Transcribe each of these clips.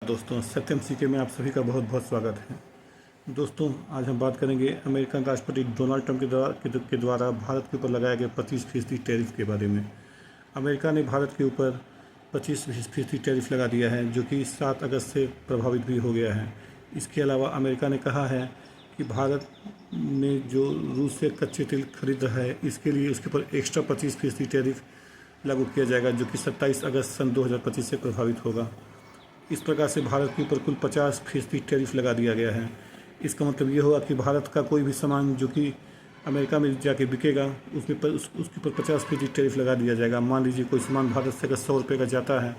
दोस्तों, सत्यम सीके में आप सभी का बहुत बहुत स्वागत है। दोस्तों, आज हम बात करेंगे अमेरिकन राष्ट्रपति डोनाल्ड ट्रंप के द्वारा भारत के ऊपर लगाए गए 25% टैरिफ के बारे में। अमेरिका ने भारत के ऊपर 25% टैरिफ लगा दिया है, जो कि 7 अगस्त से प्रभावित भी हो गया है। इसके अलावा अमेरिका ने कहा है कि भारत ने जो रूस से कच्चे तेल खरीद रहा है, इसके लिए उसके ऊपर एक्स्ट्रा 25% टैरिफ लागू किया जाएगा, जो कि 27 अगस्त सन 2025 से प्रभावित होगा। इस प्रकार से भारत के ऊपर कुल 50% टैरिफ लगा दिया गया है। इसका मतलब ये होगा कि भारत का कोई भी सामान जो कि अमेरिका में जाके बिकेगा, उसके ऊपर 50% टैरिफ लगा दिया जाएगा। मान लीजिए कोई सामान भारत से अगर 100 रुपये का जाता है,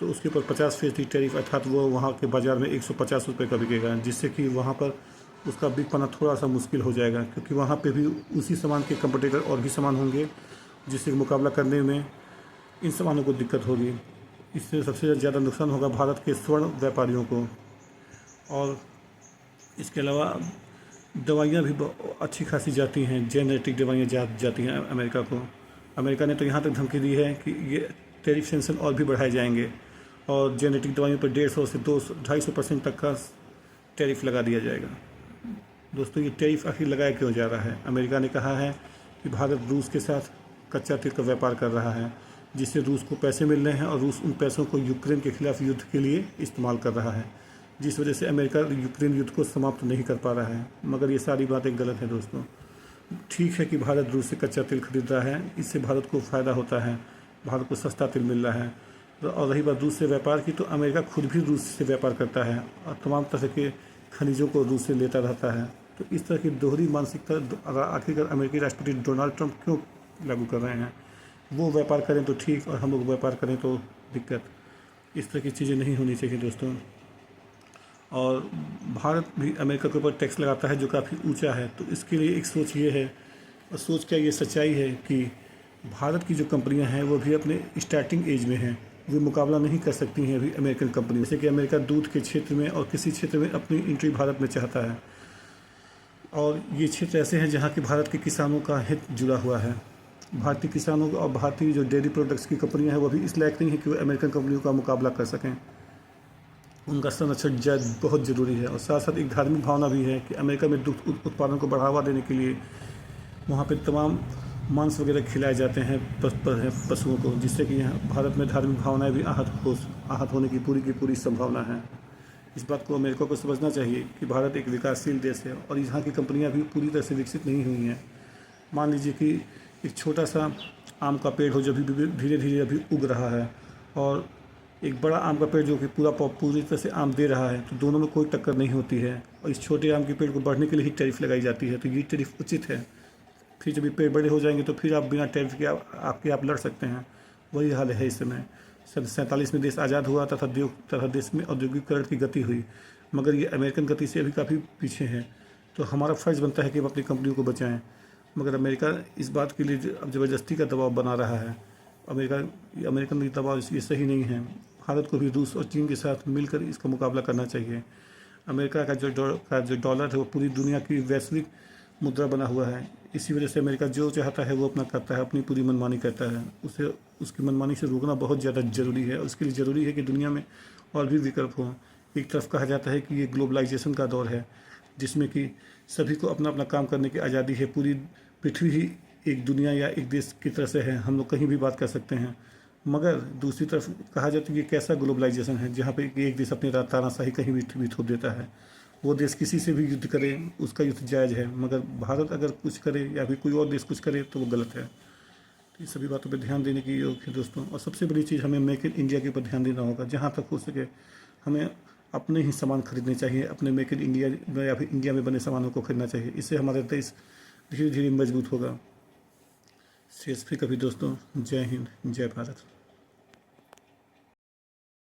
तो उसके ऊपर 50% टैरिफ, अर्थात वो वहाँ के बाज़ार में 150 रुपये का बिकेगा, जिससे कि वहाँ पर उसका बिक पाना थोड़ा सा मुश्किल हो जाएगा, क्योंकि वहाँ पर भी उसी सामान के कंपटीटर और भी सामान होंगे, जिससे मुकाबला करने में इन सामानों को दिक्कत होगी। इससे सबसे ज़्यादा नुकसान होगा भारत के स्वर्ण व्यापारियों को। और इसके अलावा दवाइयाँ भी अच्छी खासी जाती हैं, जेनेरिक दवाइयाँ जाती हैं अमेरिका को। अमेरिका ने तो यहाँ तक धमकी दी है कि ये टैरिफ सेंक्शन और भी बढ़ाए जाएंगे और जेनेटिक दवाइयों पर 150 से 200-250% तक का टैरिफ लगा दिया जाएगा। दोस्तों, ये टैरिफ आखिर लगाया क्यों जा रहा है? अमेरिका ने कहा है कि भारत रूस के साथ कच्चा तेल का व्यापार कर रहा है, जिससे रूस को पैसे मिल रहे हैं और रूस उन पैसों को यूक्रेन के खिलाफ युद्ध के लिए इस्तेमाल कर रहा है, जिस वजह से अमेरिका यूक्रेन युद्ध को समाप्त नहीं कर पा रहा है। मगर ये सारी बातें गलत हैं दोस्तों। ठीक है कि भारत रूस से कच्चा तेल खरीद रहा है, इससे भारत को फ़ायदा होता है, भारत को सस्ता तेल मिल रहा है। और रही बात रूस से व्यापार की, तो अमेरिका खुद भी रूस से व्यापार करता है और तमाम तरह के खनिजों को रूस से लेता रहता है। तो इस तरह की दोहरी मानसिकता आखिरकार अमेरिकी राष्ट्रपति डोनाल्ड ट्रंप क्यों लागू कर रहे हैं? वो व्यापार करें तो ठीक, और हम लोग व्यापार करें तो दिक्कत। इस तरह की चीज़ें नहीं होनी चाहिए दोस्तों। और भारत भी अमेरिका के ऊपर टैक्स लगाता है, जो काफ़ी ऊंचा है। तो इसके लिए एक सोच ये है, और सोच क्या, ये सच्चाई है कि भारत की जो कंपनियां हैं वो भी अपने स्टार्टिंग एज में हैं, वे मुकाबला नहीं कर सकती हैं अभी अमेरिकन कंपनी। जैसे कि अमेरिका दूध के क्षेत्र में और किसी क्षेत्र में अपनी एंट्री भारत में चाहता है, और ये क्षेत्र ऐसे हैं जहाँ कि भारत के किसानों का हित जुड़ा हुआ है। भारतीय किसानों और भारतीय जो डेयरी प्रोडक्ट्स की कंपनियां हैं, वो भी इस लायक नहीं है कि वो अमेरिकन कंपनियों का मुकाबला कर सकें। उनका संरक्षण बहुत ज़रूरी है। और साथ साथ एक धार्मिक भावना भी है कि अमेरिका में दुग्ध उत्पादन को बढ़ावा देने के लिए वहाँ पे तमाम मांस वगैरह खिलाए जाते हैं पशुओं को, जिससे कि यहाँ भारत में धार्मिक भावनाएँ भी आहत होने की पूरी संभावना है। इस बात को अमेरिका को समझना चाहिए कि भारत एक विकासशील देश है और यहाँ की कंपनियाँ भी पूरी तरह से विकसित नहीं हुई हैं। मान लीजिए कि एक छोटा सा आम का पेड़ हो, जो भी धीरे धीरे अभी उग रहा है, और एक बड़ा आम का पेड़ जो कि पूरी तरह से आम दे रहा है, तो दोनों में कोई टक्कर नहीं होती है। और इस छोटे आम के पेड़ को बढ़ने के लिए ही टैरिफ लगाई जाती है, तो ये टैरिफ उचित है। फिर जब ये पेड़ बड़े हो जाएंगे तो फिर आप बिना टैरिफ के आप लड़ सकते हैं। वही हाल है इस समय। 47 में देश आज़ाद हुआ तथा देश में औद्योगिकरण की गति हुई, मगर ये अमेरिकन गति से अभी काफ़ी पीछे है। तो हमारा फ़र्ज़ बनता है कि हम अपनी कंपनियों को बचाएँ, मगर अमेरिका इस बात के लिए अब ज़बरदस्ती का दबाव बना रहा है। अमेरिकन दबाव ये सही नहीं है। भारत को भी रूस और चीन के साथ मिलकर इसका मुकाबला करना चाहिए। अमेरिका का जो डॉलर है वो पूरी दुनिया की वैश्विक मुद्रा बना हुआ है। इसी वजह से अमेरिका जो चाहता है वो अपना करता है, अपनी पूरी मनमानी करता है। उसे उसकी मनमानी से रोकना बहुत ज़्यादा ज़रूरी है। उसके लिए ज़रूरी है कि दुनिया में और भी विकल्प हों। एक तरफ कहा जाता है कि ये ग्लोबलाइजेशन का दौर है, जिसमें कि सभी को अपना अपना काम करने की आज़ादी है। पूरी पृथ्वी ही एक दुनिया या एक देश की तरह से है, हम लोग कहीं भी बात कर सकते हैं। मगर दूसरी तरफ कहा जाता है कि ये कैसा ग्लोबलाइजेशन है जहाँ पे एक देश अपनी तानाशाही कहीं भी थोप देता है। वो देश किसी से भी युद्ध करे, उसका युद्ध जायज़ है, मगर भारत अगर कुछ करे या फिर कोई और देश कुछ करे तो वो गलत है। तो ये सभी बातों पर ध्यान देने की योग है दोस्तों। और सबसे बड़ी चीज़, हमें मेक इन इंडिया के ऊपर ध्यान देना होगा। जहाँ तक हो सके हमें अपने ही सामान खरीदने चाहिए, अपने मेक इन इंडिया या फिर इंडिया में बने सामानों को खरीदना चाहिए। इससे हमारा देश धीरे धीरे मजबूत होगा। शेष फिर कभी दोस्तों। जय हिंद, जय भारत।